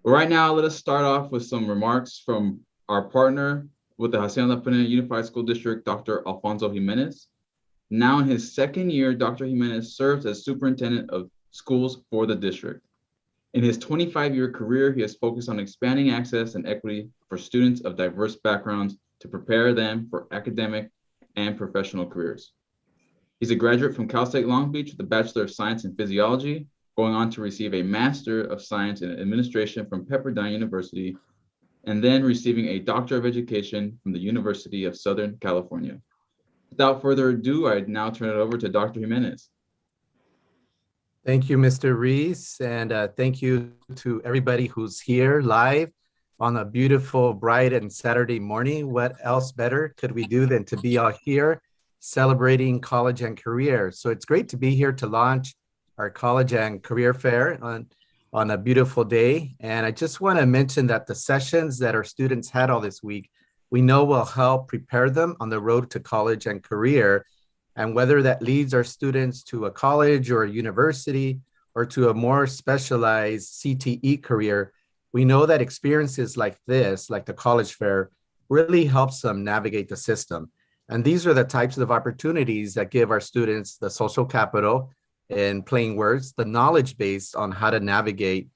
But right now, let us start off with some remarks from our partner with the Hacienda-La Puente Unified School District, Dr. Alfonso Jimenez. Now in his second year, Dr. Jimenez serves as superintendent of schools for the district. In his 25-year career, he has focused on expanding access and equity for students of diverse backgrounds to prepare them for academic and professional careers. He's a graduate from Cal State Long Beach with a Bachelor of Science in Physiology, going on to receive a Master of Science in Administration from Pepperdine University, and then receiving a Doctor of Education from the University of Southern California. Without further ado, I now turn it over to Dr. Jimenez. Thank you, Mr. RUIZ, and thank you to everybody who's here live on a beautiful, bright and Saturday morning. What else better could we do than to be all here celebrating college and career? So it's great to be here to launch our college and career fair on a beautiful day. And I just want to mention that the sessions that our students had all this week, we know will help prepare them on the road to college and career. And whether that leads our students to a college or a university or to a more specialized CTE career, we know that experiences like this, like the college fair, really helps them navigate the system. And these are the types of opportunities that give our students the social capital, in plain words, the knowledge base on how to navigate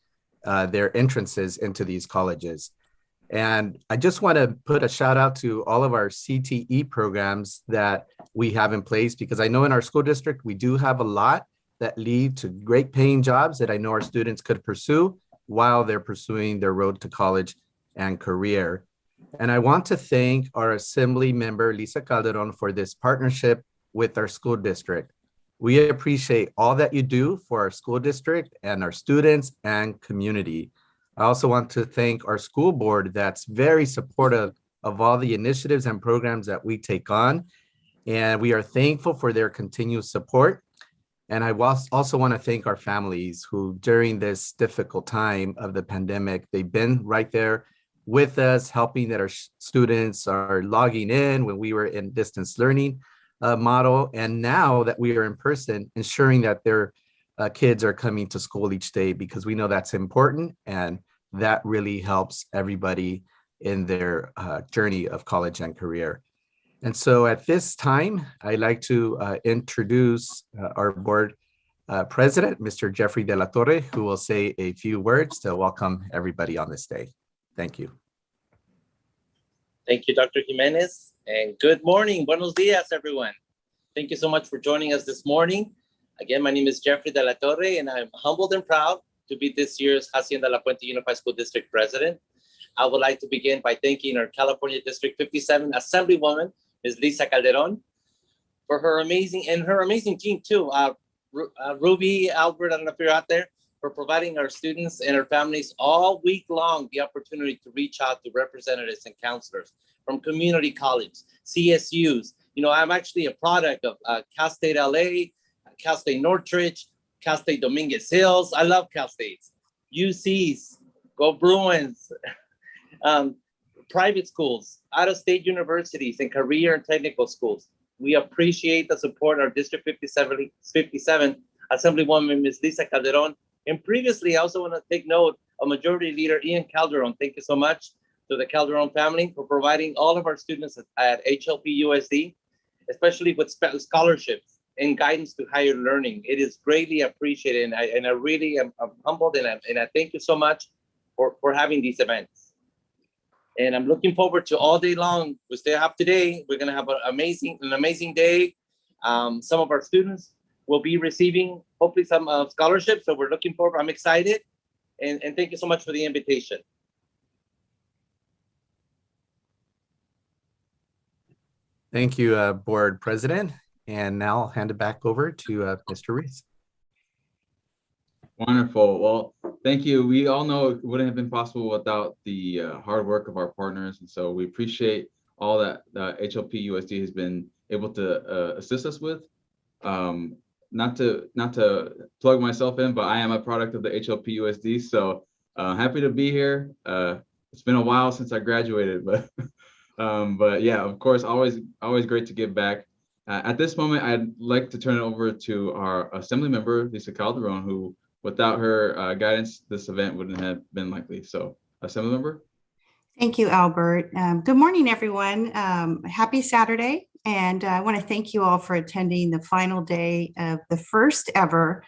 their entrances into these colleges. And I just want to put a shout out to all of our CTE programs that we have in place, because I know in our school district, we do have a lot that lead to great paying jobs that I know our students could pursue while they're pursuing their road to college and career. And I want to thank our Assembly member, Lisa Calderon, for this partnership with our school district. We appreciate all that you do for our school district and our students and community. I also want to thank our school board that's very supportive of all the initiatives and programs that we take on. And we are thankful for their continued support. And I also want to thank our families who, during this difficult time of the pandemic, they've been right there with us, helping that our students are logging in when we were in distance learning model. And now that we are in person, ensuring that their kids are coming to school each day, because we know that's important. And that really helps everybody in their journey of college and career. And so at this time, I'd like to introduce our board president, Mr. Jeffrey De La Torre, who will say a few words to welcome everybody on this day. Thank you. Thank you, Dr. Jimenez, and good morning. Buenos dias, everyone. Thank you so much for joining us this morning. Again, my name is Jeffrey De La Torre, and I'm humbled and proud to be this year's Hacienda-La Puente Unified School District President. I would like to begin by thanking our California District 57 Assemblywoman, Ms. Lisa Calderon, for her amazing team too. Ruby, Albert, I don't know if you're out there, for providing our students and our families all week long the opportunity to reach out to representatives and counselors from community college, CSUs. You know, I'm actually a product of Cal State LA, Cal State Northridge, Cal State Dominguez Hills. I love Cal States. UCs, go Bruins. Private schools, out-of-state universities, and career and technical schools. We appreciate the support of our District 57 Assemblywoman, Ms. Lisa Calderon. And previously, I also want to take note of Majority Leader Ian Calderon. Thank you so much to the Calderon family for providing all of our students at HLP USD, especially with scholarships and guidance to higher learning. It is greatly appreciated, and I really am humbled, and I thank you so much for having these events. And I'm looking forward to all day long. We still have today. We're going to have an amazing day. Some of our students will be receiving hopefully some scholarships. So we're looking forward. I'm excited. And thank you so much for the invitation. Thank you, Board President. And now I'll hand it back over to Mr. RUIZ. Wonderful. Well, thank you. We all know it wouldn't have been possible without the hard work of our partners. And so we appreciate all that HLP USD has been able to assist us with. Not to plug myself in, but I am a product of the HLP USD. So happy to be here. It's been a while since I graduated, but yeah, of course, always great to give back. At this moment, I'd like to turn it over to our Assembly member, Lisa Calderon, who Without her guidance, this event wouldn't have been likely. So, Assemblymember. Thank you, Albert. Good morning, everyone. Happy Saturday. And I want to thank you all for attending the final day of the first ever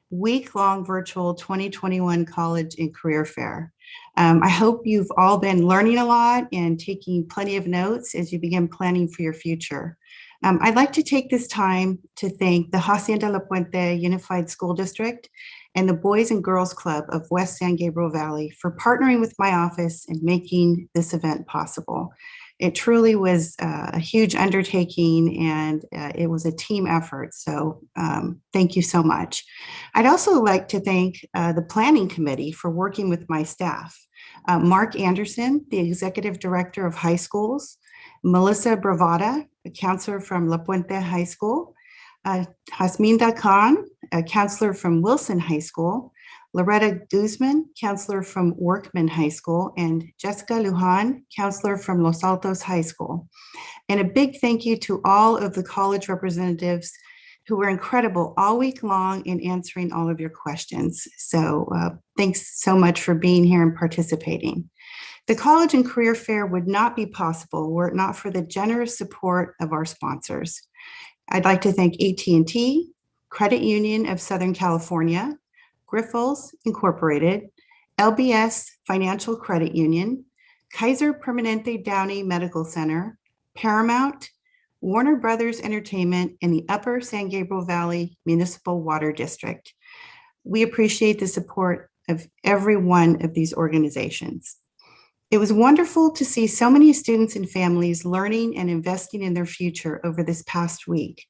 week-long virtual 2021 College and Career Fair. I hope you've all been learning a lot and taking plenty of notes as you begin planning for your future. I'd like to take this time to thank the Hacienda-La Puente Unified School District and the Boys and Girls Club of West San Gabriel Valley for partnering with my office and making this event possible. It truly was a huge undertaking, and it was a team effort. So thank you so much. I'd also like to thank the planning committee for working with my staff. Mark Anderson, the executive director of high schools, Melissa Bravada, a counselor from La Puente High School, Hasminda Khan, a counselor from Wilson High School, Loretta Guzman, counselor from Workman High School, and Jessica Lujan, counselor from Los Altos High School. And a big thank you to all of the college representatives who were incredible all week long in answering all of your questions. So thanks so much for being here and participating. The College and Career Fair would not be possible were it not for the generous support of our sponsors. I'd like to thank AT&T, Credit Union of Southern California, Grifols Incorporated, LBS Financial Credit Union, Kaiser Permanente Downey Medical Center, Paramount, Warner Brothers Entertainment, and the Upper San Gabriel Valley Municipal Water District. We appreciate the support of every one of these organizations. It was wonderful to see so many students and families learning and investing in their future over this past week.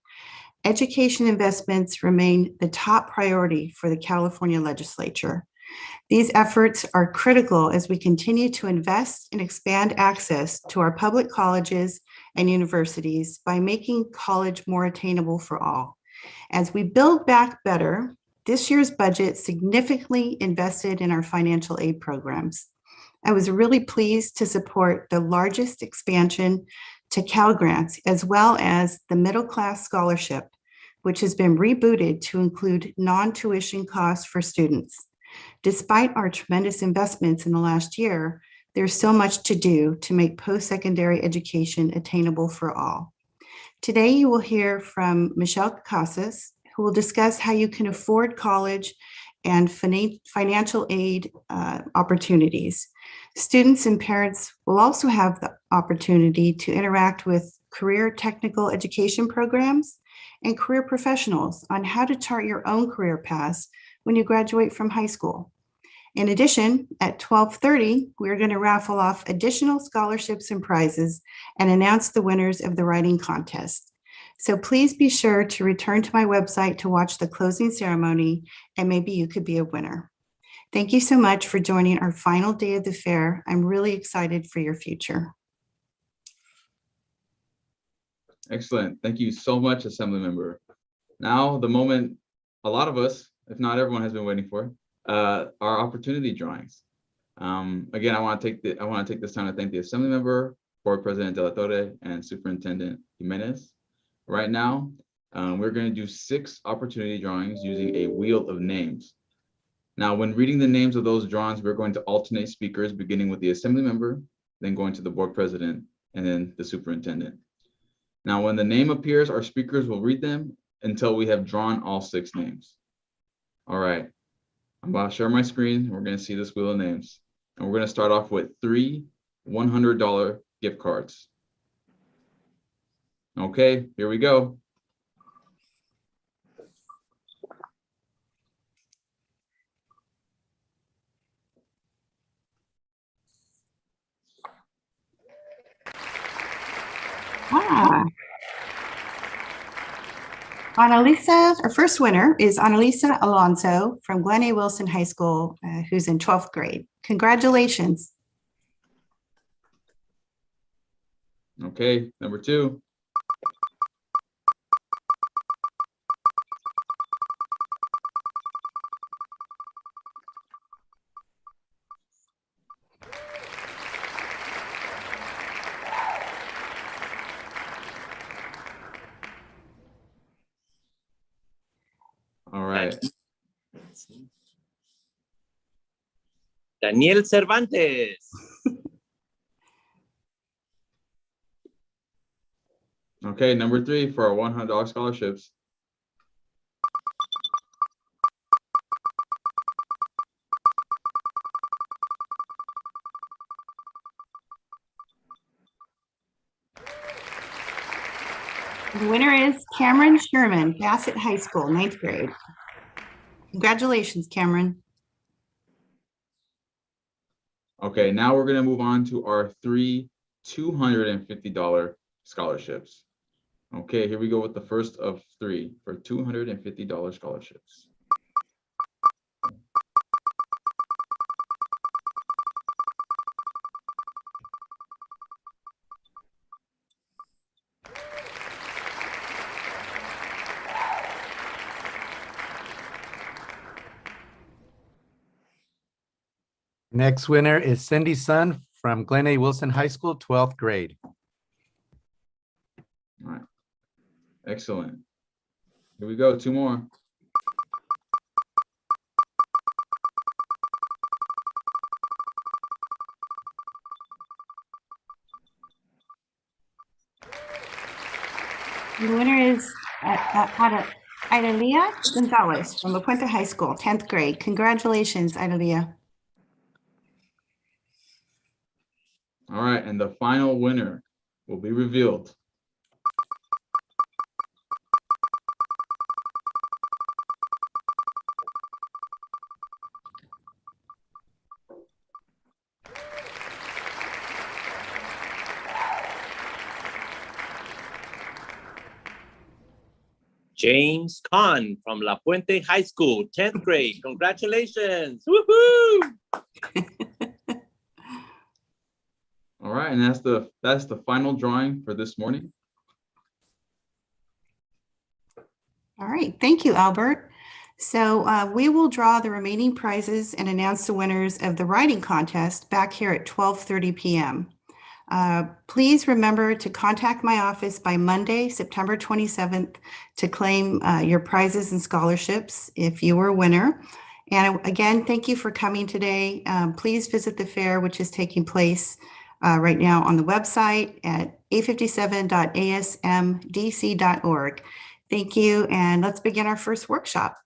Education investments remain the top priority for the California legislature. These efforts are critical as we continue to invest and expand access to our public colleges and universities by making college more attainable for all. As we build back better, this year's budget significantly invested in our financial aid programs. I was really pleased to support the largest expansion to Cal Grants, as well as the Middle Class Scholarship, which has been rebooted to include non-tuition costs for students. Despite our tremendous investments in the last year, there's so much to do to make post-secondary education attainable for all. Today, you will hear from Michelle Casas, who will discuss how you can afford college and financial aid opportunities. Students and parents will also have the opportunity to interact with career technical education programs and career professionals on how to chart your own career paths when you graduate from high school. In addition, at 12:30, we're going to raffle off additional scholarships and prizes and announce the winners of the writing contest. So please be sure to return to my website to watch the closing ceremony, and maybe you could be a winner. Thank you so much for joining our final day of the fair. I'm really excited for your future. Excellent. Thank you so much, Assemblymember. Now, the moment a lot of us, if not everyone, has been waiting for, our opportunity drawings. Again, I want to take this time to thank the Assemblymember, Board President De La Torre, and Superintendent Jimenez. Right now, we're going to do 6 opportunity drawings using a wheel of names. Now, when reading the names of those drawings, we're going to alternate speakers, beginning with the Assemblymember, then going to the Board President, and then the Superintendent. Now, when the name appears, our speakers will read them until we have drawn all 6 names. All right, I'm about to share my screen. We're going to see this wheel of names. And we're going to start off with 3 $100 gift cards. Okay, here we go. Annalisa, our first winner is Annalisa Alonso from Glen A. Wilson High School, who's in 12th grade. Congratulations. Okay, number 2. All right. Daniel Cervantes. Okay, number 3 for our $100 scholarships. The winner is Cameron Sherman, Bassett High School, 9th grade. Congratulations, Cameron. Okay, now we're gonna move on to our 3 $250 scholarships. Okay, here we go with the first of 3 for $250 scholarships. Next winner is Cindy Sun from Glen A. Wilson High School, 12th grade. All right, excellent. Here we go, 2 more. The winner is Idalia Gonzalez from La Puente High School, 10th grade. Congratulations, Idalia. All right, and the final winner will be revealed. James Kahn from La Puente High School, 10th grade. Congratulations. Woohoo! All right, and that's the final drawing for this morning. All right, thank you, Albert. So we will draw the remaining prizes and announce the winners of the writing contest back here at 12:30 p.m. Please remember to contact my office by Monday, September 27th to claim your prizes and scholarships if you were a winner. And again, thank you for coming today. Please visit the fair, which is taking place right now on the website at a57.asmdc.org. Thank you, and let's begin our first workshop.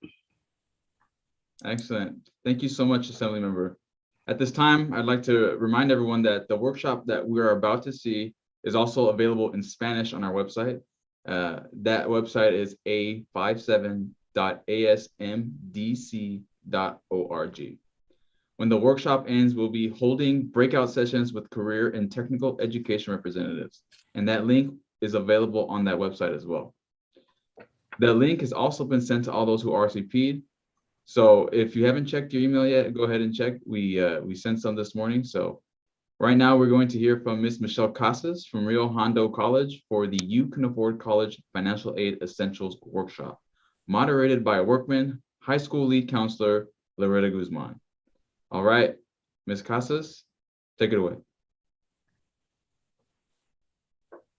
Excellent. Thank you so much, Assembly Member. At this time, I'd like to remind everyone that the workshop that we are about to see is also available in Spanish on our website. That website is a57.asmdc.org. When the workshop ends, we'll be holding breakout sessions with career and technical education representatives, and that link is available on that website as well. The link has also been sent to all those who RSVP'd. So if you haven't checked your email yet, go ahead and check. We sent some this morning. So right now we're going to hear from Ms. Michelle Casas from Rio Hondo College for the You Can Afford College Financial Aid Essentials Workshop, moderated by Workman High School Lead Counselor Loretta Guzman. All right, Ms. Casas, take it away.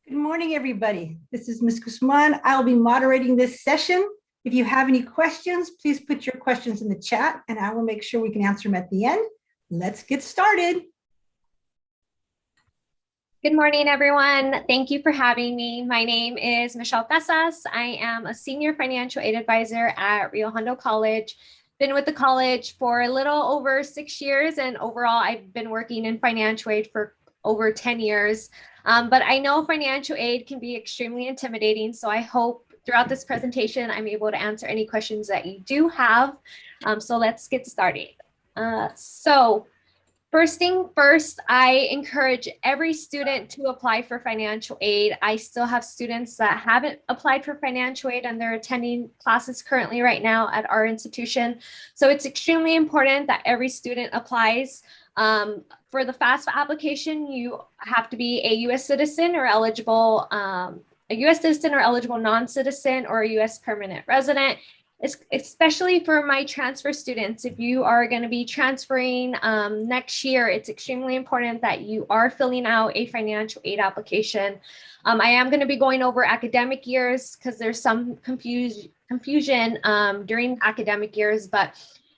Good morning, everybody. This is Ms. Guzman. I'll be moderating this session. If you have any questions, please put your questions in the chat and I will make sure we can answer them at the end. Let's get started. Good morning, everyone. Thank you for having me. My name is Michelle Casas. I am a senior financial aid advisor at Rio Hondo College. Been with the college for a little over 6 years, and overall, I've been working in financial aid for over 10 years. But I know financial aid can be extremely intimidating, so I hope throughout this presentation, I'm able to answer any questions that you do have. So let's get started. So first thing first, I encourage every student to apply for financial aid. I still have students that haven't applied for financial aid and they're attending classes currently right now at our institution. So it's extremely important that every student applies. For the FAFSA application, you have to be a U.S. citizen or eligible a U.S. citizen or eligible non-citizen or a U.S. permanent resident, especially for my transfer students. If you are going to be transferring next year, it's extremely important that you are filling out a financial aid application. I am going to be going over academic years because there's some confusion during academic years, but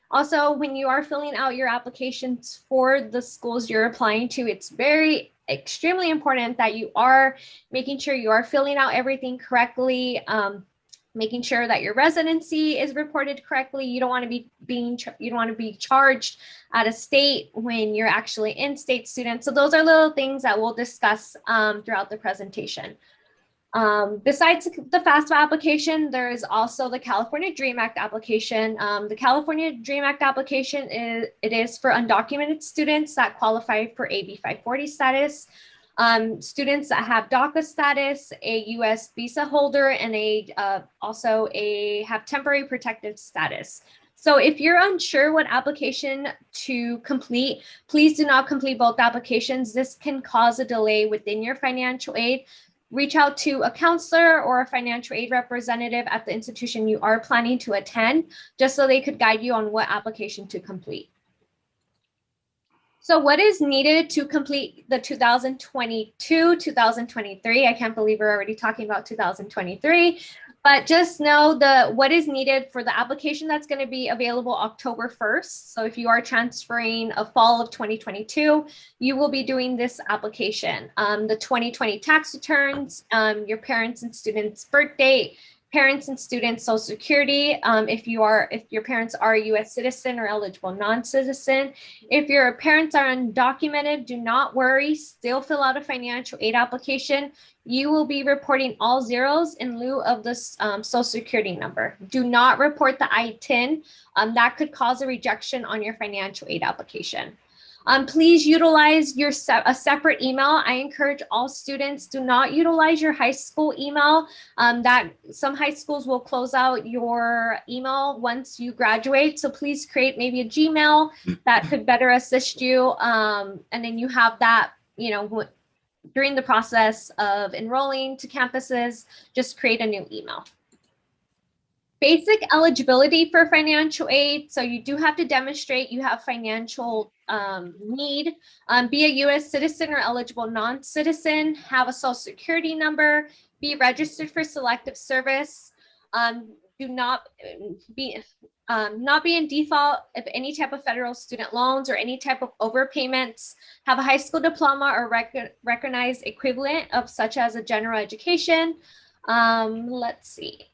Also, when you are filling out your applications for the schools you're applying to, it's very extremely important that you are making sure you are filling out everything correctly, making sure that your residency is reported correctly. You don't want to be charged out of state when you're actually in-state student. So those are little things that we'll discuss throughout the presentation. Besides the FAFSA application, there is also the California DREAM Act application. The California DREAM Act application is for undocumented students that qualify for AB 540 status. Students that have DACA status, a U.S. visa holder, and also have temporary protected status. So if you're unsure what application to complete, please do not complete both applications. This can cause a delay within your financial aid. Reach out to a counselor or a financial aid representative at the institution you are planning to attend, just so they could guide you on what application to complete. So what is needed to complete the 2022-2023? I can't believe we're already talking about 2023, but just know what is needed for the application that's going to be available October 1st. So if you are transferring a fall of 2022, you will be doing this application. The 2020 tax returns, your parents' and students' birth date, parents and students' Social Security, if your parents are a U.S. citizen or eligible non-citizen. If your parents are undocumented, do not worry, still fill out a financial aid application. You will be reporting all zeros in lieu of the Social Security number. Do not report the I-10. That could cause a rejection on your financial aid application. Please utilize a separate email. I encourage all students, do not utilize your high school email. That some high schools will close out your email once you graduate. So please create maybe a Gmail that could better assist you. And then you have that, during the process of enrolling to campuses, just create a new email. Basic eligibility for financial aid. So you do have to demonstrate you have financial need, be a U.S. citizen or eligible non-citizen, have a Social Security number, be registered for selective service, do not be in default of any type of federal student loans or any type of overpayments, have a high school diploma or recognized equivalent of such as a general education. Let's see.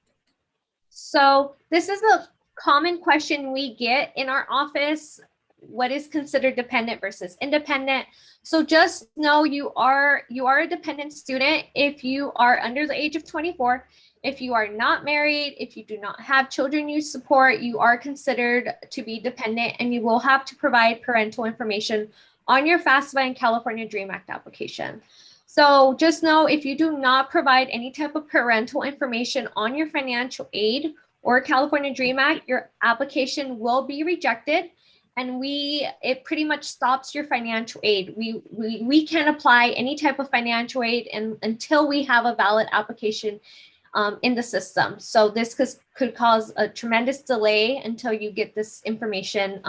So this is a common question we get in our office. What is considered dependent versus independent? So just know you are a dependent student if you are under the age of 24. If you are not married, if you do not have children you support, you are considered to be dependent, and you will have to provide parental information on your FAFSA and California DREAM Act application. So just know if you do not provide any type of parental information on your financial aid or California DREAM Act, your application will be rejected, and it pretty much stops your financial aid. We can't apply any type of financial aid until we have a valid application in the system. So this could cause a tremendous delay until you get this information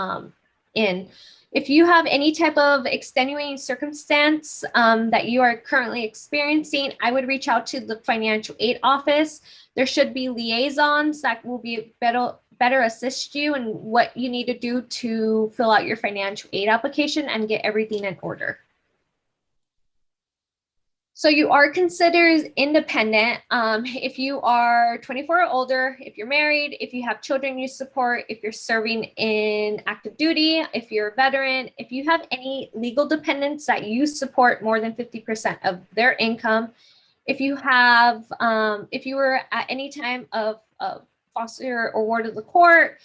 in. If you have any type of extenuating circumstance that you are currently experiencing, I would reach out to the financial aid office. There should be liaisons that will be better assist you in what you need to do to fill out your financial aid application and get everything in order. So you are considered independent if you are 24 or older, if you're married, if you have children you support, if you're serving in active duty, if you're a veteran, if you have any legal dependents that you support more than 50% of their income, if you have, if you were at any time of foster or ward of the court,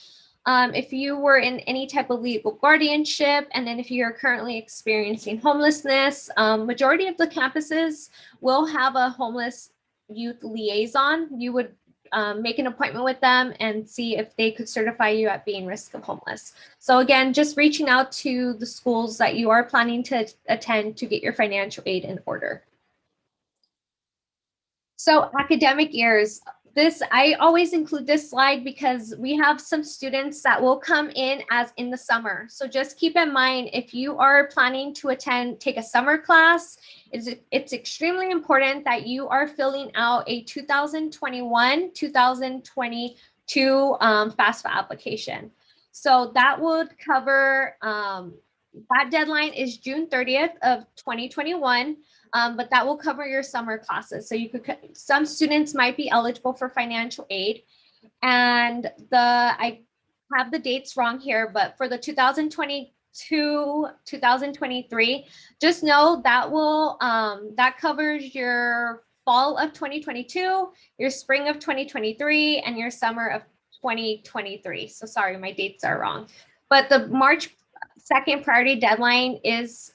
if you were in any type of legal guardianship, and then if you're currently experiencing homelessness, majority of the campuses will have a homeless youth liaison. You would make an appointment with them and see if they could certify you at being risk of homeless. So again, just reaching out to the schools that you are planning to attend to get your financial aid in order. So academic years. I always include this slide because we have some students that will come in as in the summer. So just keep in mind, if you are planning to take a summer class, it's extremely important that you are filling out a 2021-2022 FAFSA application. So that would cover, that deadline is June 30th of 2021, but that will cover your summer classes. So you could, some students might be eligible for financial aid. And I have the dates wrong here, but for the 2023, just know that will, that covers your fall of 2022, your spring of 2023, and your summer of 2023. So sorry, my dates are wrong. But the March 2nd priority deadline is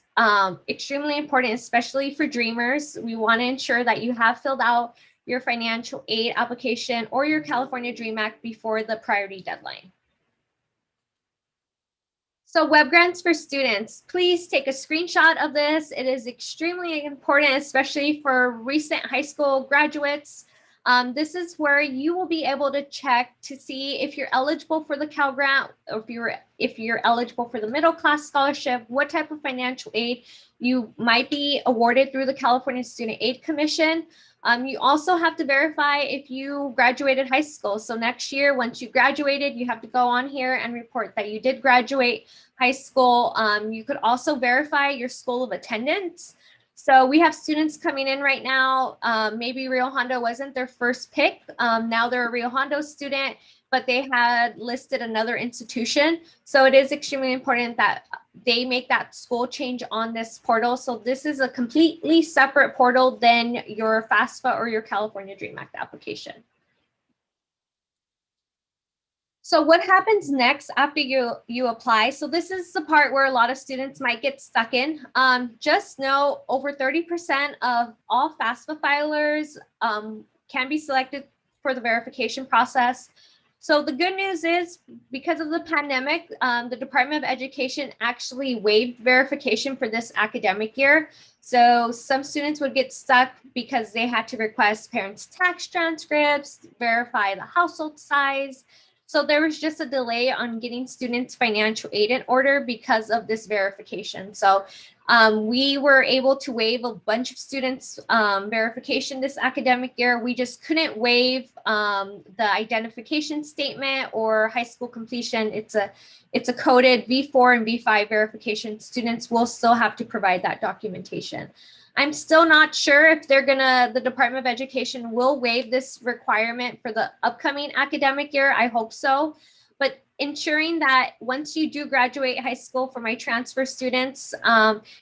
extremely important, especially for dreamers. We want to ensure that you have filled out your financial aid application or your California Dream Act before the priority deadline. So web grants for students, please take a screenshot of this. It is extremely important, especially for recent high school graduates. This is where you will be able to check to see if you're eligible for the Cal Grant, or if you're eligible for the middle class scholarship, what type of financial aid you might be awarded through the California Student Aid Commission. You also have to verify if you graduated high school. So next year, once you graduated, you have to go on here and report that you did graduate high school. You could also verify your school of attendance. So we have students coming in right now. Maybe Rio Hondo wasn't their first pick. Now they're a Rio Hondo student, but they had listed another institution. So it is extremely important that they make that school change on this portal. So this is a completely separate portal than your FAFSA or your California Dream Act application. So what happens next after you apply? So this is the part where a lot of students might get stuck in. Just know over 30% of all FAFSA filers can be selected for the verification process. So the good news is, because of the pandemic, the Department of Education actually waived verification for this academic year. So some students would get stuck because they had to request parents' tax transcripts, verify the household size. So there was just a delay on getting students financial aid in order because of this verification. So we were able to waive a bunch of students verification this academic year. We just couldn't waive the identification statement or high school completion. It's a coded V4 and V5 verification. Students will still have to provide that documentation. I'm still not sure if the Department of Education will waive this requirement for the upcoming academic year. I hope so. But ensuring that once you do graduate high school, for my transfer students,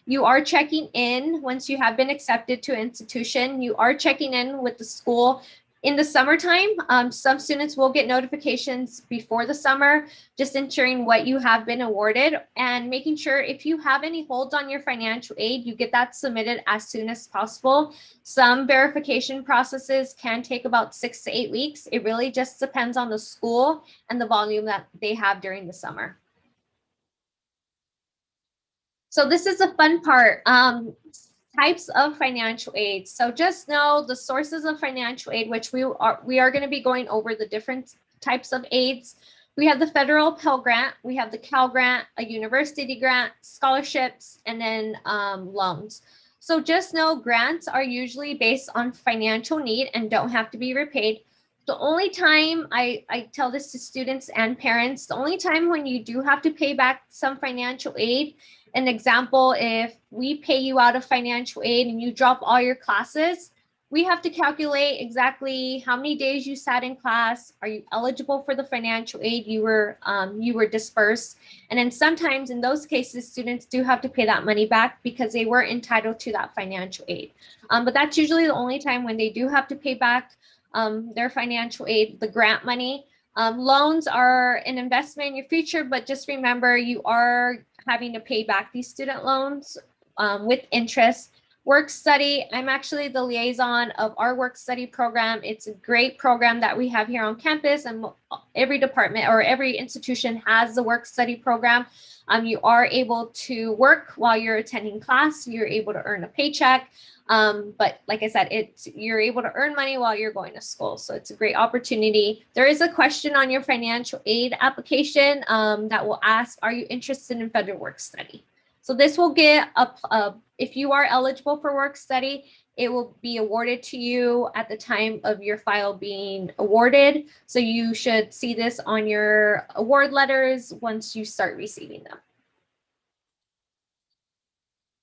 you are checking in once you have been accepted to an institution. You are checking in with the school in the summertime. Some students will get notifications before the summer, just ensuring what you have been awarded and making sure if you have any holds on your financial aid, you get that submitted as soon as possible. Some verification processes can take about 6 to 8 weeks. It really just depends on the school and the volume that they have during the summer. So this is the fun part. Types of financial aid. So just know the sources of financial aid, which we are going to be going over the different types of aids. We have the federal Pell Grant, we have the Cal Grant, a university grant, scholarships, and then loans. So just know grants are usually based on financial need and don't have to be repaid. The only time I tell this to students and parents, the only time when you do have to pay back some financial aid, an example, if we pay you out of financial aid and you drop all your classes, we have to calculate exactly how many days you sat in class. Are you eligible for the financial aid you were dispersed? And then sometimes in those cases, students do have to pay that money back because they were entitled to that financial aid. But that's usually the only time when they do have to pay back their financial aid, the grant money. Loans are an investment in your future, but just remember you are having to pay back these student loans with interest. Work study, I'm actually the liaison of our work study program. It's a great program that we have here on campus, and every department or every institution has the work study program. You are able to work while you're attending class. You're able to earn a paycheck. But like I said, you're able to earn money while you're going to school. So it's a great opportunity. There is a question on your financial aid application that will ask, are you interested in federal work study? So this will get if you are eligible for work study, it will be awarded to you at the time of your file being awarded. So you should see this on your award letters once you start receiving them.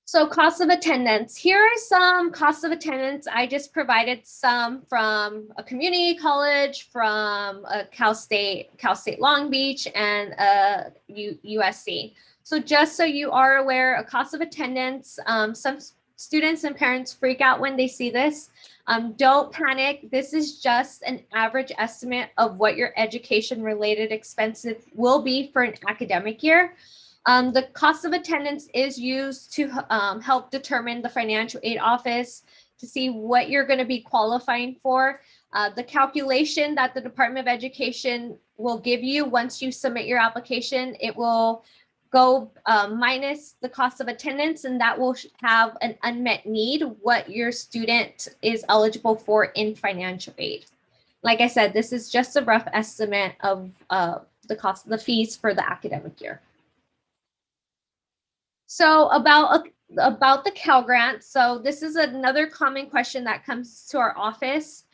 So cost of attendance. Here are some costs of attendance. I just provided some from a community college, from a Cal State Long Beach, and USC. So just so you are aware, a cost of attendance, some students and parents freak out when they see this. Don't panic. This is just an average estimate of what your education-related expenses will be for an academic year. The cost of attendance is used to help determine the financial aid office to see what you're going to be qualifying for. The calculation that the Department of Education will give you once you submit your application, it will go minus the cost of attendance, and that will have an unmet need, what your student is eligible for in financial aid. Like I said, this is just a rough estimate of the fees for the academic year. So about the Cal Grant. So this is another common question that comes to our office.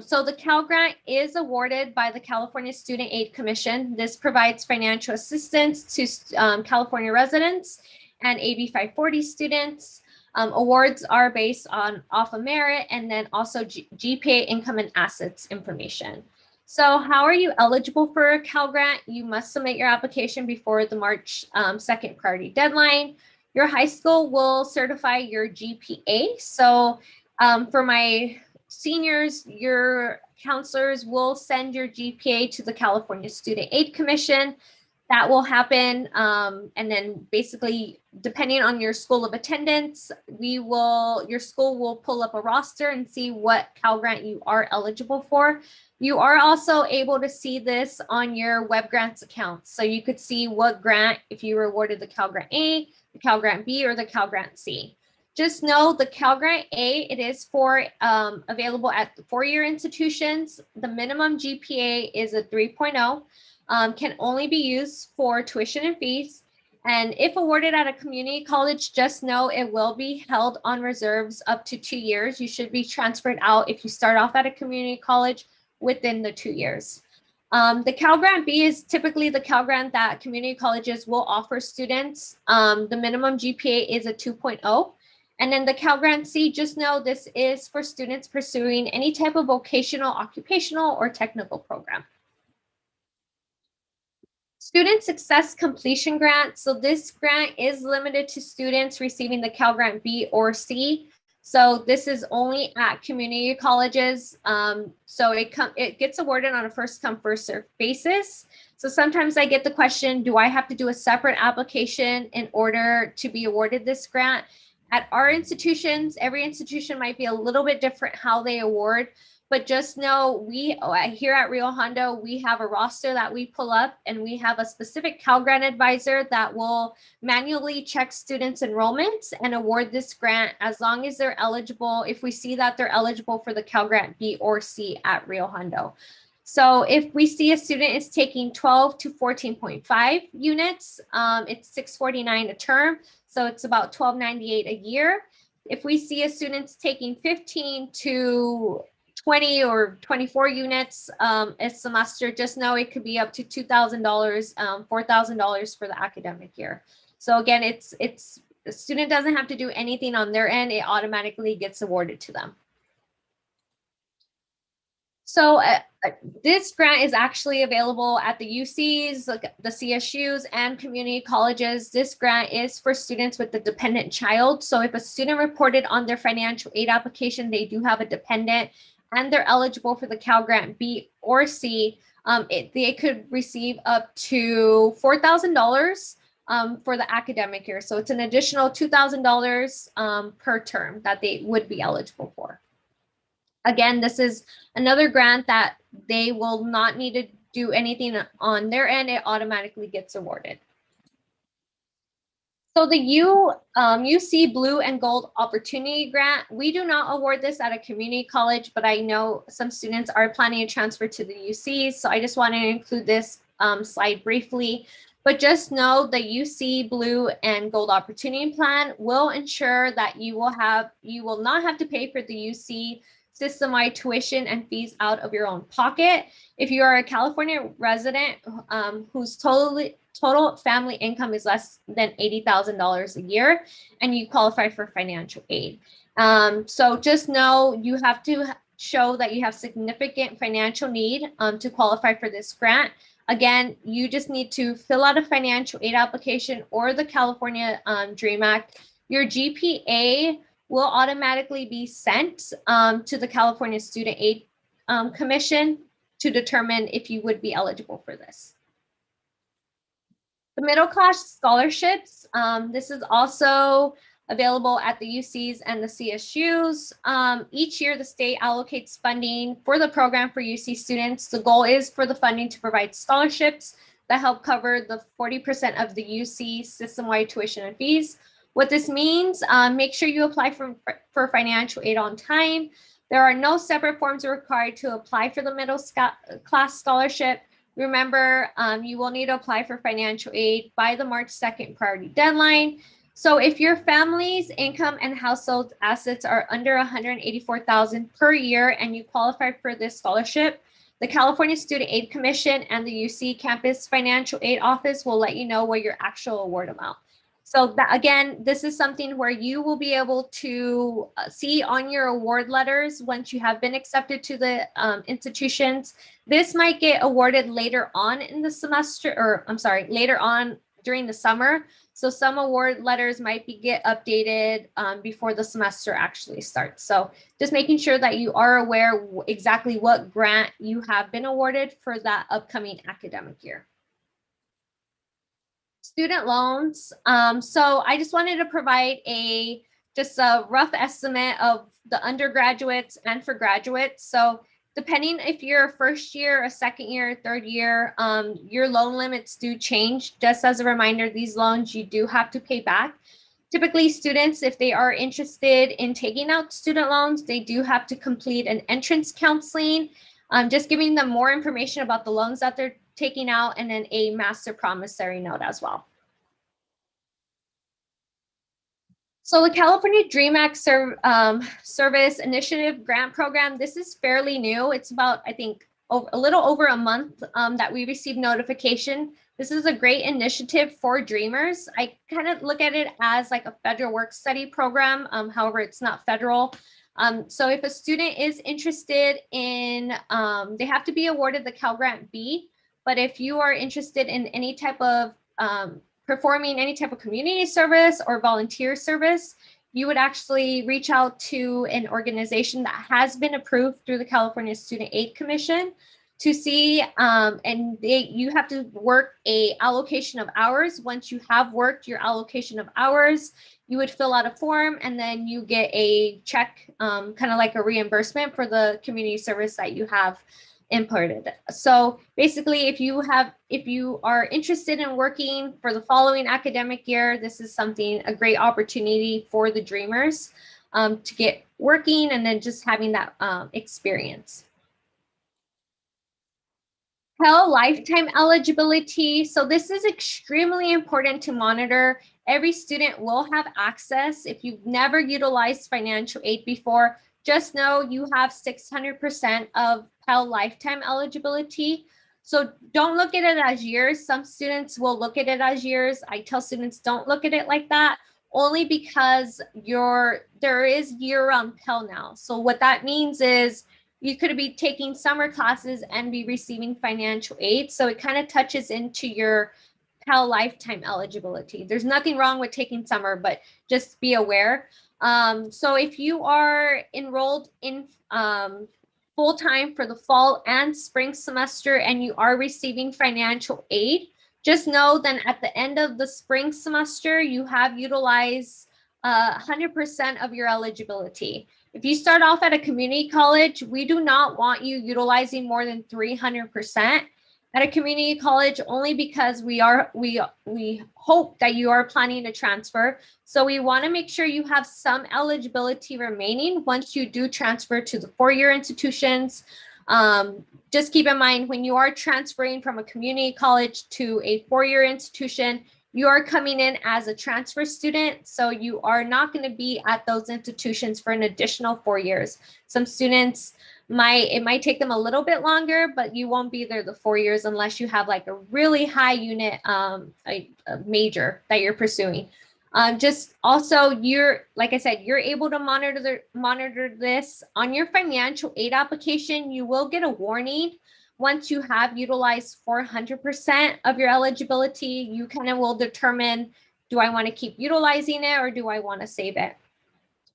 So the Cal Grant is awarded by the California Student Aid Commission. This provides financial assistance to California residents and AB 540 students. Awards are based off of merit and then also GPA, income and assets information. So how are you eligible for a Cal Grant? You must submit your application before the March 2nd priority deadline. Your high school will certify your GPA. So for my seniors, your counselors will send your GPA to the California Student Aid Commission. That will happen. And then basically, depending on your school of attendance, your school will pull up a roster and see what Cal Grant you are eligible for. You are also able to see this on your WebGrants account. So you could see what grant, if you were awarded the Cal Grant A, the Cal Grant B, or the Cal Grant C. Just know the Cal Grant A, it is for available at four-year institutions. The minimum GPA is a 3.0, can only be used for tuition and fees. And if awarded at a community college, just know it will be held on reserves up to 2 years. You should be transferred out if you start off at a community college within the 2 years. The Cal Grant B is typically the Cal Grant that community colleges will offer students. The minimum GPA is a 2.0. And then the Cal Grant C, just know this is for students pursuing any type of vocational, occupational, or technical program. Student Success Completion Grant. So this grant is limited to students receiving the Cal Grant B or C. So this is only at community colleges. So it gets awarded on a first come, first served basis. So sometimes I get the question, do I have to do a separate application in order to be awarded this grant? At our institutions, every institution might be a little bit different how they award, but just know here at Rio Hondo, we have a roster that we pull up, and we have a specific Cal Grant advisor that will manually check students' enrollments and award this grant as long as they're eligible, if we see that they're eligible for the Cal Grant B or C at Rio Hondo. So if we see a student is taking 12 to 14.5 units, it's $649 a term. So it's about $1298 a year. If we see a student's taking 15 to 20 or 24 units a semester, just know it could be up to $2,000, $4,000 for the academic year. So again, the student doesn't have to do anything on their end. It automatically gets awarded to them. So this grant is actually available at the UCs, the CSUs, and community colleges. This grant is for students with a dependent child. So if a student reported on their financial aid application, they do have a dependent and they're eligible for the Cal Grant B or C, they could receive up to $4,000 for the academic year. So it's an additional $2,000 per term that they would be eligible for. Again, this is another grant that they will not need to do anything on their end. It automatically gets awarded. So the UC Blue and Gold Opportunity Grant, we do not award this at a community college, but I know some students are planning to transfer to the UCs. So I just wanted to include this slide briefly. But just know the UC Blue and Gold Opportunity Plan will ensure that you will not have to pay for the UC system-wide tuition and fees out of your own pocket. If you are a California resident whose total family income is less than $80,000 a year and you qualify for financial aid. So just know you have to show that you have significant financial need to qualify for this grant. Again, you just need to fill out a financial aid application or the California DREAM Act. Your GPA will automatically be sent to the California Student Aid Commission to determine if you would be eligible for this. The middle class scholarships, this is also available at the UCs and the CSUs. Each year, the state allocates funding for the program for UC students. The goal is for the funding to provide scholarships that help cover the 40% of the UC system-wide tuition and fees. What this means, make sure you apply for financial aid on time. There are no separate forms required to apply for the middle class scholarship. Remember, you will need to apply for financial aid by the March 2nd priority deadline. So if your family's income and household assets are under $184,000 per year and you qualify for this scholarship, the California Student Aid Commission and the UC Campus Financial Aid Office will let you know what your actual award amount. So that, again, this is something where you will be able to see on your award letters once you have been accepted to the institutions. This might get awarded later on in the semester, or I'm sorry, later on during the summer. So some award letters might get updated before the semester actually starts. So just making sure that you are aware exactly what grant you have been awarded for that upcoming academic year. Student loans. So I just wanted to provide just a rough estimate of the undergraduates and for graduates. So depending if you're a first year, a second year, third year, your loan limits do change. Just as a reminder, these loans you do have to pay back. Typically, students, if they are interested in taking out student loans, they do have to complete an entrance counseling, just giving them more information about the loans that they're taking out, and then a master promissory note as well. So the California DREAM Act Service Initiative Grant Program, this is fairly new. It's about, I think, a little over a month that we received notification. This is a great initiative for Dreamers. I kind of look at it as like a federal work study program. However, it's not federal. So if a student is interested in, they have to be awarded the Cal Grant B, but if you are interested in any type of performing any type of community service or volunteer service, you would actually reach out to an organization that has been approved through the California Student Aid Commission to see, and you have to work a allocation of hours. Once you have worked your allocation of hours, you would fill out a form and then you get a check, kind of like a reimbursement for the community service that you have inputted. So basically, if you are interested in working for the following academic year, this is a great opportunity for the Dreamers to get working and then just having that experience. PELL lifetime eligibility. So this is extremely important to monitor. Every student will have access. If you've never utilized financial aid before, just know you have 600% of PELL lifetime eligibility. So don't look at it as years. Some students will look at it as years. I tell students don't look at it like that, only because there is year-round PELL now. So what that means is you could be taking summer classes and be receiving financial aid. So it kind of touches into your PELL lifetime eligibility. There's nothing wrong with taking summer, but just be aware. So if you are enrolled in full-time for the fall and spring semester and you are receiving financial aid, just know then at the end of the spring semester, you have utilized 100% of your eligibility. If you start off at a community college, we do not want you utilizing more than 300% at a community college, only because we hope that you are planning to transfer. So we want to make sure you have some eligibility remaining once you do transfer to the four-year institutions. Just keep in mind when you are transferring from a community college to a four-year institution, you are coming in as a transfer student. So you are not going to be at those institutions for an additional 4 years. Some students it might take them a little bit longer, but you won't be there the 4 years unless you have like a really high unit a major that you're pursuing. Just also, like I said, you're able to monitor this on your financial aid application. You will get a warning once you have utilized 400% of your eligibility. You kind of will determine, do I want to keep utilizing it or do I want to save it?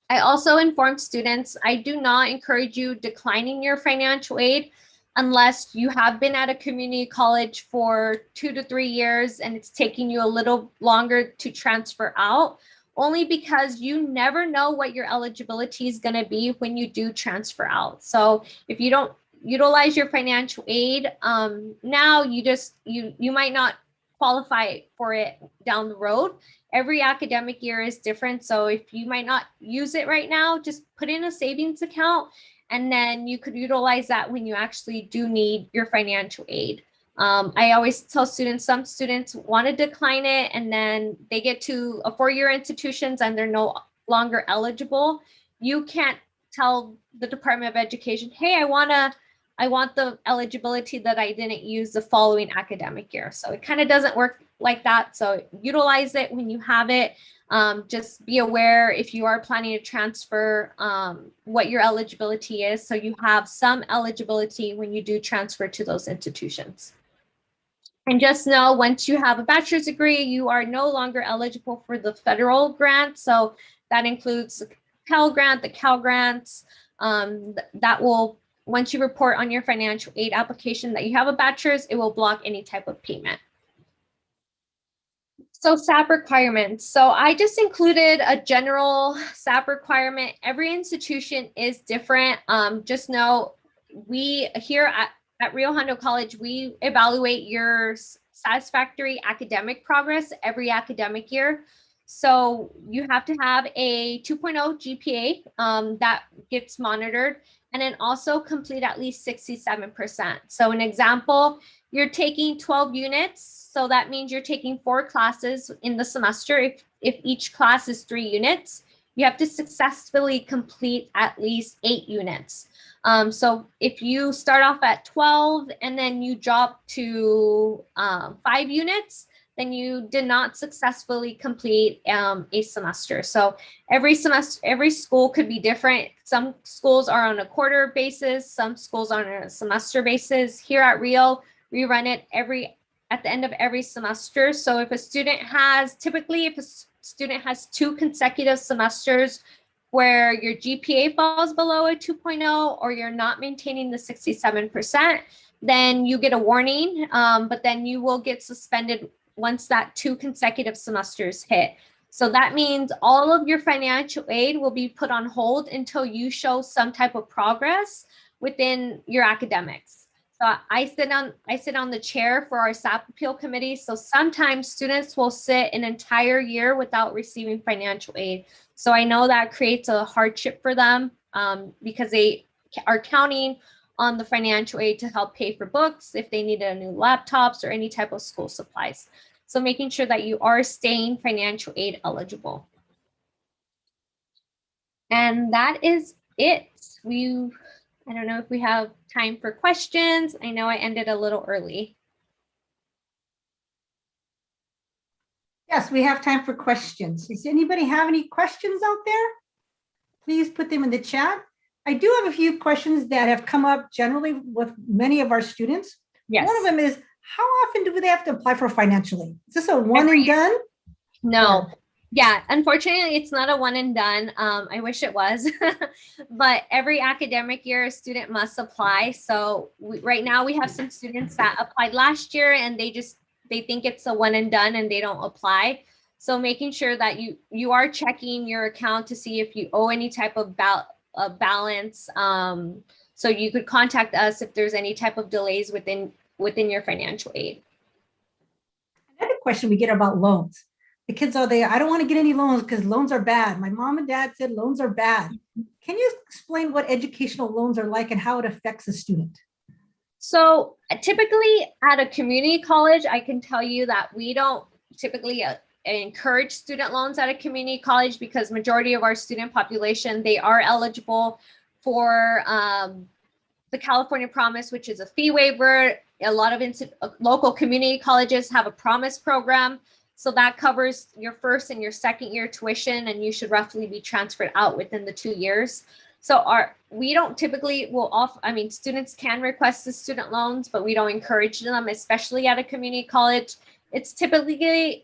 I also inform students, I do not encourage you declining your financial aid unless you have been at a community college for 2 to 3 years and it's taking you a little longer to transfer out, only because you never know what your eligibility is going to be when you do transfer out. So if you don't utilize your financial aid now, you might not qualify for it down the road. Every academic year is different. So if you might not use it right now, just put in a savings account and then you could utilize that when you actually do need your financial aid. I always tell students, some students want to decline it and then they get to a four-year institutions and they're no longer eligible. You can't tell the Department of Education, hey, I want the eligibility that I didn't use the following academic year. So it kind of doesn't work like that. So utilize it when you have it. Just be aware if you are planning to transfer what your eligibility is. So you have some eligibility when you do transfer to those institutions. And just know once you have a bachelor's degree, you are no longer eligible for the federal grant. So that includes the Pell Grant, the Cal Grants. That will, once you report on your financial aid application that you have a bachelor's, it will block any type of payment. So SAP requirements. So I just included a general SAP requirement. Every institution is different. Just know we here at Rio Hondo College, we evaluate your satisfactory academic progress every academic year. So you have to have a 2.0 GPA that gets monitored, and then also complete at least 67%. So an example, you're taking 12 units. So that means you're taking 4 classes in the semester. If each class is 3 units, you have to successfully complete at least 8 units. So if you start off at 12 and then you drop to 5 units, then you did not successfully complete a semester. So every semester, every school could be different. Some schools are on a quarter basis, some schools are on a semester basis. Here at Rio, we run it at the end of every semester. So if a student has, typically if a student has 2 consecutive semesters where your GPA falls below a 2.0 or you're not maintaining the 67%, then you get a warning, but then you will get suspended once that 2 consecutive semesters hit. So that means all of your financial aid will be put on hold until you show some type of progress within your academics. So I sit on the chair for our SAP appeal committee. So sometimes students will sit an entire year without receiving financial aid. So I know that creates a hardship for them because they are counting on the financial aid to help pay for books if they need a new laptops or any type of school supplies. So making sure that you are staying financial aid eligible. And that is it. I don't know if we have time for questions. I know I ended a little early. Yes, we have time for questions. Does anybody have any questions out there? Please put them in the chat. I do have a few questions that have come up generally with many of our students. Yes. One of them is, how often do they have to apply for financial aid? Is this a one and done? No. Yeah, unfortunately, it's not a one and done. I wish it was, but every academic year, a student must apply. So right now we have some students that applied last year and they think it's a one and done and they don't apply. So making sure that you are checking your account to see if you owe any type of balance. So you could contact us if there's any type of delays within your financial aid. Another question we get about loans. the kids are there, I don't want to get any loans because loans are bad. My mom and dad said loans are bad. Can you explain what educational loans are like and how it affects a student? So typically at a community college, I can tell you that we don't typically encourage student loans at a community college because majority of our student population, they are eligible for the California Promise, which is a fee waiver. A lot of local community colleges have a Promise program. So that covers your first and your second year tuition, and you should roughly be transferred out within the 2 years. So we don't typically students can request the student loans, but we don't encourage them, especially at a community college. It's typically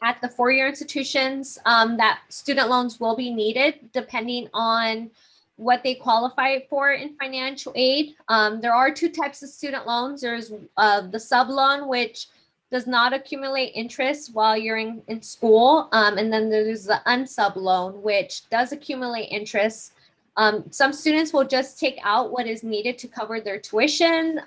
at the four-year institutions that student loans will be needed depending on what they qualify for in financial aid. There are two types of student loans. There's the sub loan, which does not accumulate interest while you're in school. And then there's the unsub loan, which does accumulate interest. Some students will just take out what is needed to cover their tuition.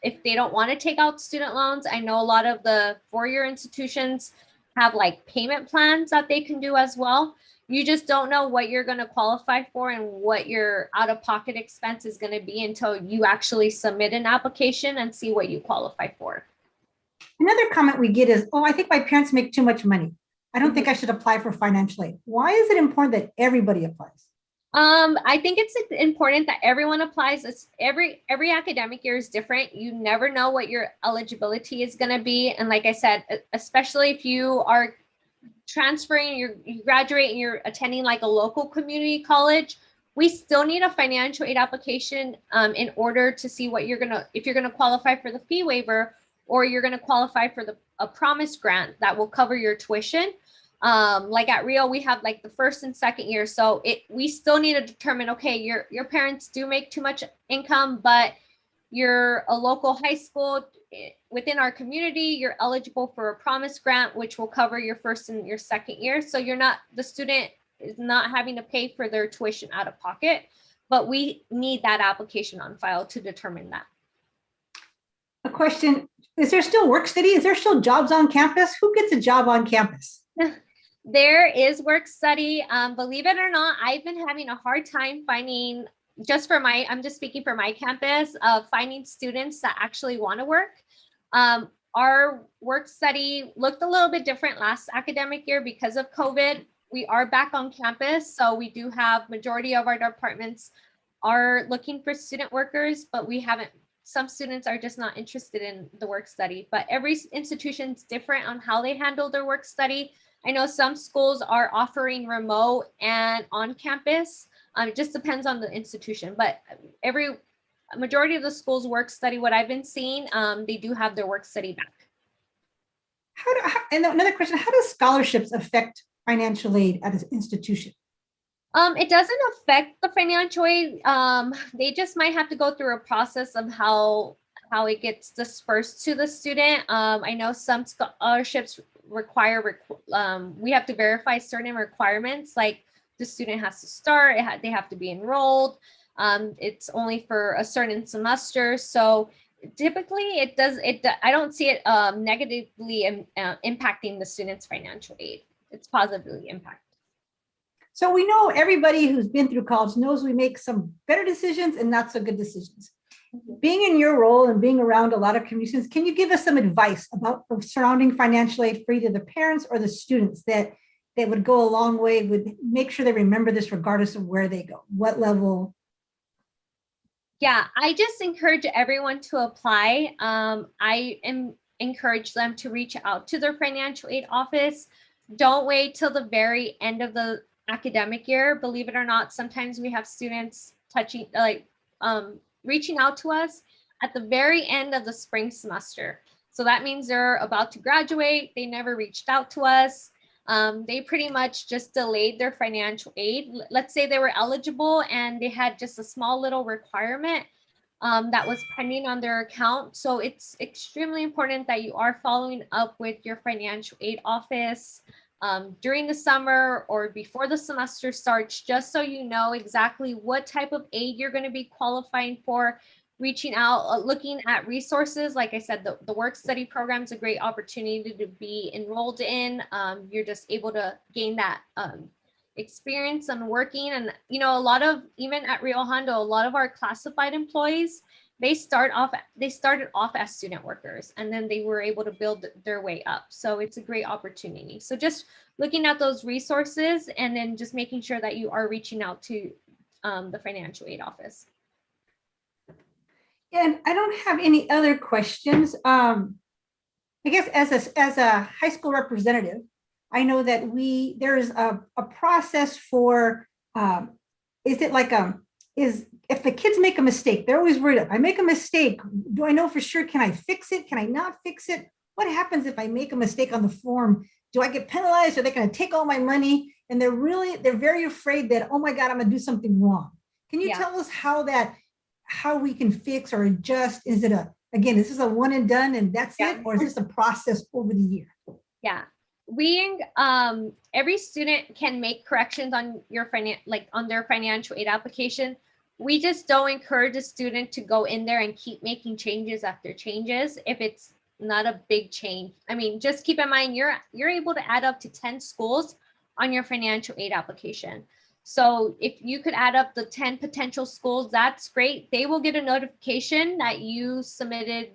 If they don't want to take out student loans, I know a lot of the four-year institutions have like payment plans that they can do as well. You just don't know what you're going to qualify for and what your out-of-pocket expense is going to be until you actually submit an application and see what you qualify for. Another comment we get is, oh, I think my parents make too much money. I don't think I should apply for financial aid. Why is it important that everybody applies? I think it's important that everyone applies. Every academic year is different. You never know what your eligibility is going to be. And like I said, especially if you are transferring, you graduate and you're attending like a local community college, we still need a financial aid application in order to see what if you're gonna qualify for the fee waiver or you're gonna qualify for a promise grant that will cover your tuition. Like at Rio, we have like the first and second year. So we still need to determine, okay, your parents do make too much income, but you're a local high school within our community, you're eligible for a promise grant, which will cover your first and your second year. So the student is not having to pay for their tuition out of pocket, but we need that application on file to determine that. A question, is there still work study? Is there still jobs on campus? Who gets a job on campus? There is work study. Believe it or not, I've been having a hard time finding, I'm just speaking for my campus, finding students that actually want to work. Our work study looked a little bit different last academic year because of COVID. We are back on campus, so we do have majority of our departments are looking for student workers, but some students are just not interested in the work study. But every institution's different on how they handle their work study. I know some schools are offering remote and on campus. It just depends on the institution, but majority of the schools work study, what I've been seeing, they do have their work study back. And another question, how do scholarships affect financial aid at an institution? It doesn't affect the financial aid. They just might have to go through a process of how it gets dispersed to the student. I know some scholarships require, we have to verify certain requirements, like the student has to start, they have to be enrolled. It's only for a certain semester. So typically I don't see it negatively impacting the student's financial aid. It's positively impacted. So we know everybody who's been through college knows we make some better decisions and not so good decisions. Being in your role and being around a lot of communities, can you give us some advice about surrounding financial aid for either the parents or the students that would go a long way, would make sure they remember this regardless of where they go, what level? Yeah, I just encourage everyone to apply. I encourage them to reach out to their financial aid office. Don't wait till the very end of the academic year. Believe it or not, sometimes we have students reaching out to us at the very end of the spring semester. So that means they're about to graduate. They never reached out to us. They pretty much just delayed their financial aid. Let's say they were eligible and they had just a small little requirement that was pending on their account. So it's extremely important that you are following up with your financial aid office during the summer or before the semester starts, just so you know exactly what type of aid you're going to be qualifying for, reaching out, looking at resources. Like I said, the work study program is a great opportunity to be enrolled in. You're just able to gain that experience on working. And, you know, a lot of, even at Rio Hondo, a lot of our classified employees, they started off as student workers, and then they were able to build their way up. So it's a great opportunity. So just looking at those resources and then just making sure that you are reaching out to the financial aid office. And I don't have any other questions. I guess as a high school representative, I know that there is a process for, is it like, if the kids make a mistake, they're always worried, if I make a mistake, do I know for sure, can I fix it? Can I not fix it? What happens if I make a mistake on the form? Do I get penalized? Are they going to take all my money? And they're very afraid that, oh my God, I'm going to do something wrong. Can you tell us how we can fix or adjust? Is it again, this is a one and done and that's it? Or is this a process over the year? Yeah. Every student can make corrections on on their financial aid application. We just don't encourage a student to go in there and keep making changes after changes if it's not a big change. I mean, just keep in mind, you're able to add up to 10 schools on your financial aid application. So if you could add up the 10 potential schools, that's great. They will get a notification that you submitted,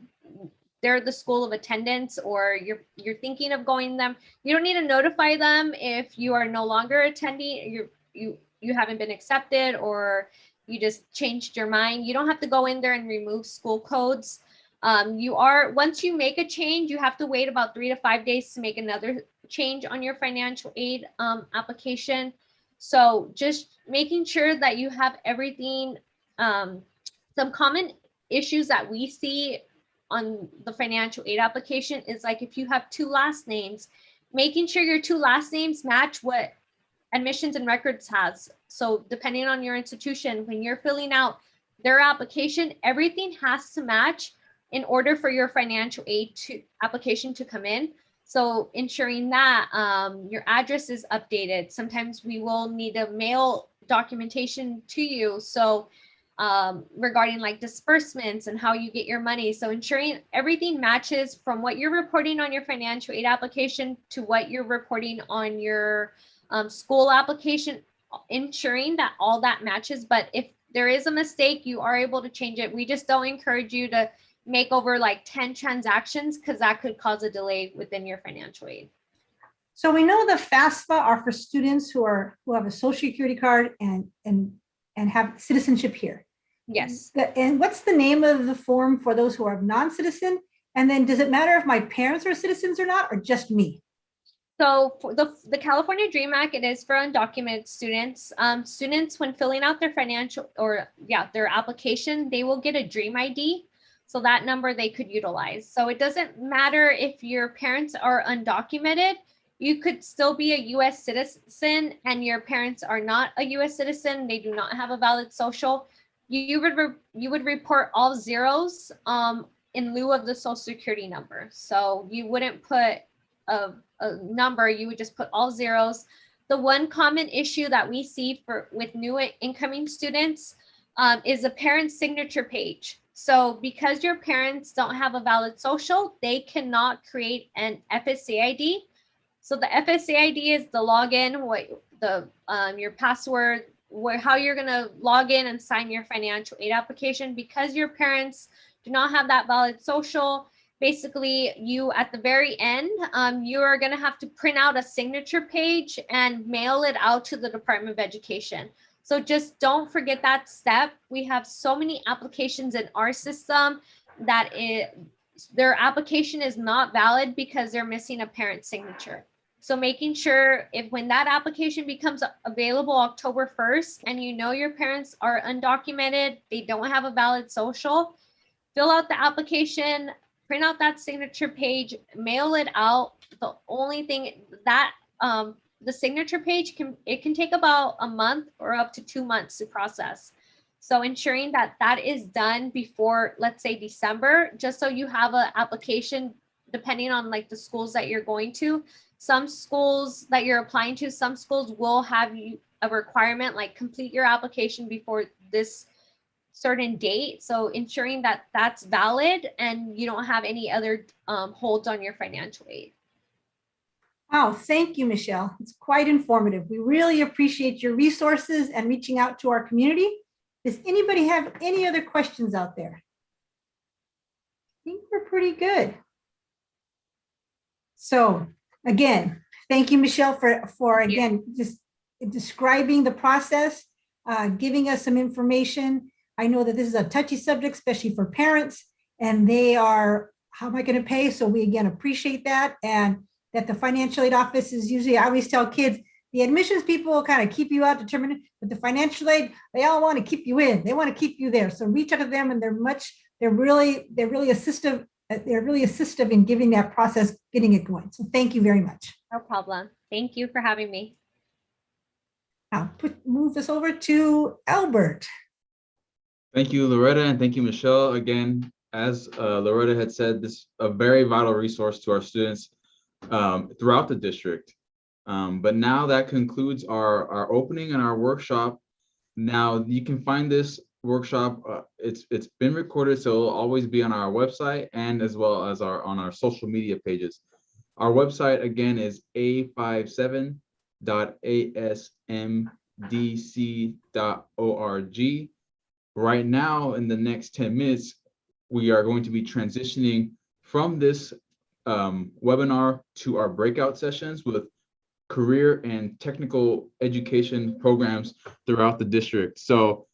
they're the school of attendance, or you're thinking of going them. You don't need to notify them if you are no longer attending, you haven't been accepted, or you just changed your mind. You don't have to go in there and remove school codes. Once you make a change, you have to wait about 3 to 5 days to make another change on your financial aid application. So just making sure that you have everything. Some common issues that we see on the financial aid application is like if you have 2 last names, making sure your 2 last names match what admissions and records has. So depending on your institution, when you're filling out their application, everything has to match in order for your financial aid application to come in. So ensuring that your address is updated. Sometimes we will need to mail documentation to you. So regarding like disbursements and how you get your money. So ensuring everything matches from what you're reporting on your financial aid application to what you're reporting on your school application, ensuring that all that matches. But if there is a mistake, you are able to change it. We just don't encourage you to make over like 10 transactions because that could cause a delay within your financial aid. So we know the FAFSA are for students who have a social security card and have citizenship here. Yes. And what's the name of the form for those who are non-citizen? And then does it matter if my parents are citizens or not, or just me? So for the California Dream Act, it is for undocumented students. Students, when filling out their their application, they will get a Dream ID. So that number they could utilize. So it doesn't matter if your parents are undocumented, you could still be a US citizen and your parents are not a US citizen, they do not have a valid social. You would report all zeros in lieu of the social security number. So you wouldn't put a number, you would just put all zeros. The one common issue that we see with new incoming students is a parent's signature page. So because your parents don't have a valid social, they cannot create an FSA ID. So the FSA ID is the login, your password, how you're gonna log in and sign your financial aid application. Because your parents do not have that valid social, basically you at the very end, you are gonna have to print out a signature page and mail it out to the Department of Education. So just don't forget that step. We have so many applications in our system that their application is not valid because they're missing a parent signature. So making sure when that application becomes available October 1st and you know your parents are undocumented, they don't have a valid social, fill out the application, print out that signature page, mail it out. The only thing that the signature page can take about a month or up to 2 months to process. So ensuring that is done before, let's say December, just so you have an application depending on like the schools that you're going to. Some schools that you're applying to, some schools will have you a requirement like complete your application before this certain date. So ensuring that that's valid and you don't have any other holds on your financial aid. Oh, thank you, Michelle. It's quite informative. We really appreciate your resources and reaching out to our community. Does anybody have any other questions out there? I think we're pretty good. So again, thank you, Michelle, for again, just describing the process, giving us some information. I know that this is a touchy subject, especially for parents, and they are, how am I going to pay? So we again appreciate that, and that the financial aid office is usually, I always tell kids, the admissions people will kind of keep you out, determined, but the financial aid, they all want to keep you in. They want to keep you there. So reach out to them, and they're really assistive. They're really assistive in giving that process, getting it going. So thank you very much. No problem. Thank you for having me. I'll move this over to Albert. Thank you, Loretta, and thank you, Michelle. Again, as Loretta had said, this is a very vital resource to our students throughout the district. But now that concludes our opening and our workshop. Now you can find this workshop. It's been recorded, so it'll always be on our website and as well as on our social media pages. Our website again is a57.asmdc.org. Right now, in the next 10 minutes, we are going to be transitioning from this webinar to our breakout sessions with career and technical education programs throughout the district. So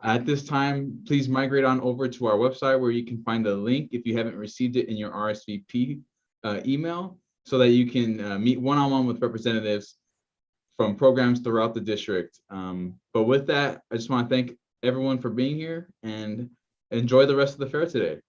at this time, please migrate on over to our website where you can find a link if you haven't received it in your RSVP email, so that you can meet one-on-one with representatives from programs throughout the district. But with that, I just want to thank everyone for being here and enjoy the rest of the fair today.